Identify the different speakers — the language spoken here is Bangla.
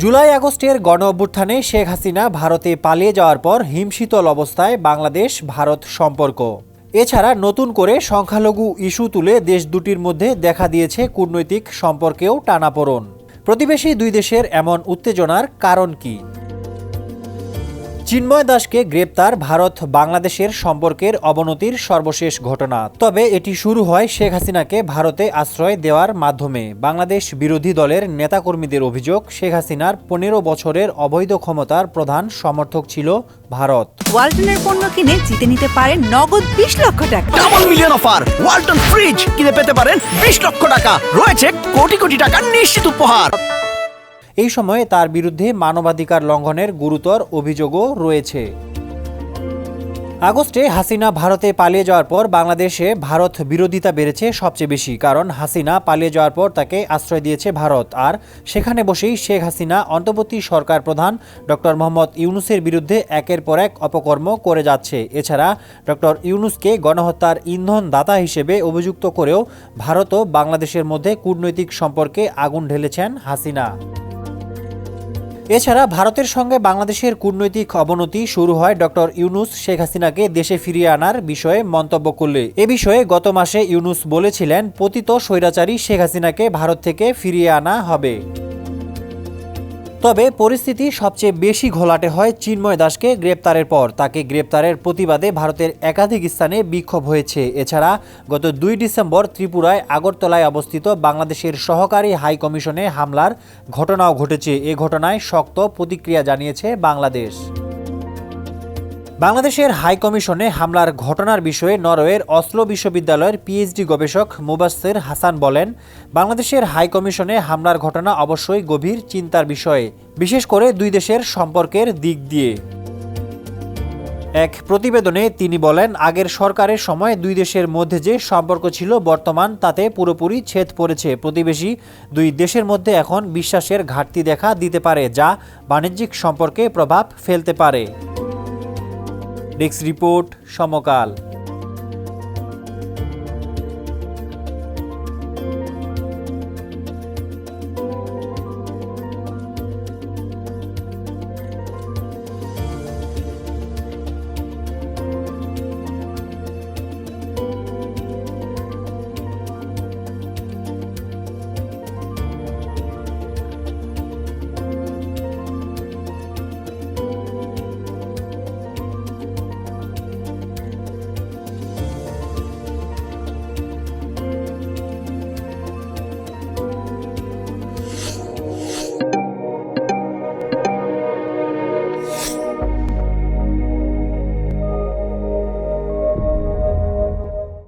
Speaker 1: জুলাই আগস্টের গণ অভ্যুত্থানে শেখ হাসিনা ভারতে পালিয়ে যাওয়ার পর হিমশীতল অবস্থায় বাংলাদেশ ভারত সম্পর্ক। এছাড়া নতুন করে সংখ্যালঘু ইস্যু তুলে দেশ দুটির মধ্যে দেখা দিয়েছে কূটনৈতিক সম্পর্কেও টানাপোড়েন। প্রতিবেশী দুই দেশের এমন উত্তেজনার কারণ কি? চিন্ময় দাসকে গ্রেপ্তার ভারত বাংলাদেশের সম্পর্কের অবনতির সর্বশেষ ঘটনা। তবে এটি শুরু হয় শেখ হাসিনাকে ভারতে আশ্রয় দেওয়ার মাধ্যমে। বাংলাদেশ বিরোধী দলের নেতাকর্মীদের অভিযোগ, শেখ হাসিনার 15 বছরের অবৈধ ক্ষমতার প্রধান সমর্থক ছিল ভারত।
Speaker 2: ওয়ালটনের পণ্য কিনে জিতে নিতে পারেন নগদ 20 লক্ষ টাকা।
Speaker 3: Double million offer! Walton fridge কিনে পেতে পারেন 20 লক্ষ টাকা। রয়েছে কোটি কোটি টাকার নিশ্চিত উপহার।
Speaker 1: এই সময়ে তার বিরুদ্ধে মানবাধিকার লঙ্ঘনের গুরুতর অভিযোগও রয়েছে। আগস্টে হাসিনা ভারতে পালিয়ে যাওয়ার পর বাংলাদেশে ভারত বিরোধিতা বেড়েছে সবচেয়ে বেশি। কারণ হাসিনা পালিয়ে যাওয়ার পর তাকে আশ্রয় দিয়েছে ভারত, আর সেখানে বসেই শেখ হাসিনা অন্তর্বর্তী সরকার প্রধান ডক্টর মোহাম্মদ ইউনূসের বিরুদ্ধে একের পর এক অপকর্ম করে যাচ্ছে। এছাড়া ডক্টর ইউনূসকে গণহত্যার ইন্ধন দাতা হিসেবে অভিযুক্ত করেও ভারত ও বাংলাদেশের মধ্যে কূটনৈতিক সম্পর্কে আগুন ঢেলেছেন হাসিনা। এছাড়া ভারতের সঙ্গে বাংলাদেশের কূটনৈতিক অবনতি শুরু হয় ডক্টর ইউনূস শেখ হাসিনাকে দেশে ফিরিয়ে আনার বিষয়ে মন্তব্য করলে। এ বিষয়ে গত মাসে ইউনূস বলেছিলেন, পতিত স্বৈরাচারী শেখ হাসিনাকে ভারত থেকে ফিরিয়ে আনা হবে। তবে পরিস্থিতি সবচেয়ে বেশি ঘোলাটে হয় চিন্ময় দাসকে গ্রেপ্তারের পর। তাকে গ্রেপ্তারের প্রতিবাদে ভারতের একাধিক স্থানে বিক্ষোভ হয়েছে। এছাড়া গত 2 ডিসেম্বর ত্রিপুরায় আগরতলায় অবস্থিত বাংলাদেশের সহকারী হাই কমিশনে হামলার ঘটনাও ঘটেছে। এ ঘটনায় শক্ত প্রতিক্রিয়া জানিয়েছে বাংলাদেশ। বাংলাদেশের হাই কমিশনে হামলার ঘটনার বিষয়ে নরওয়ের অসলো বিশ্ববিদ্যালয়ের পিএইচডি গবেষক মুবাশ্বের হাসান বলেন, বাংলাদেশের হাই কমিশনে হামলার ঘটনা অবশ্যই গভীর চিন্তার বিষয়, বিশেষ করে দুই দেশের সম্পর্কের দিক দিয়ে। এক প্রতিবেদনে তিনি বলেন, আগের সরকারের সময় দুই দেশের মধ্যে যে সম্পর্ক ছিল বর্তমান তাতে পুরোপুরি ছেদ পড়েছে। প্রতিবেশী দুই দেশের মধ্যে এখন বিশ্বাসের ঘাটতি দেখা দিতে পারে, যা বাণিজ্যিক সম্পর্কে প্রভাব ফেলতে পারে। ডেস্ক রিপোর্ট, সমকাল।